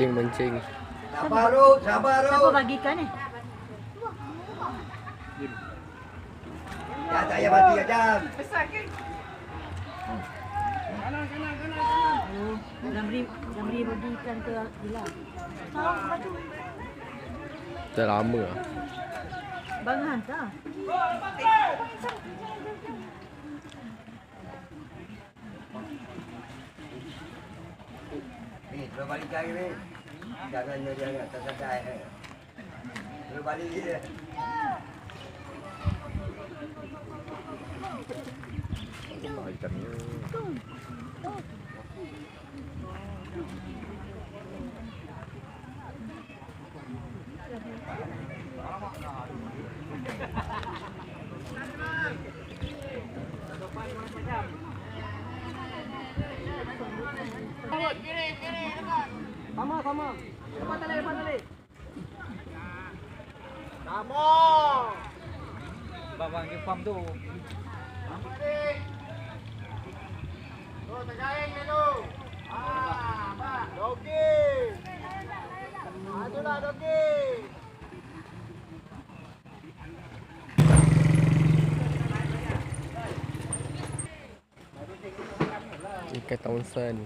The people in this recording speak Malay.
Mancing. Sabar Ru, sabar Ru. Siapa bagikan ni? Ya tak payah mati kejam. Zamri bagikan ke Bila? Dah lama lah. Bang hantar. Ni, terus balik lagi ni. Jangan dia tersadai. Terus balik dia. Ikannya. Sama. Lepas tali. Sama. Bang, ke farm tu. Tu tergaing ni tu. Bang. Doki. Adulah Doki. Ikan Townsend.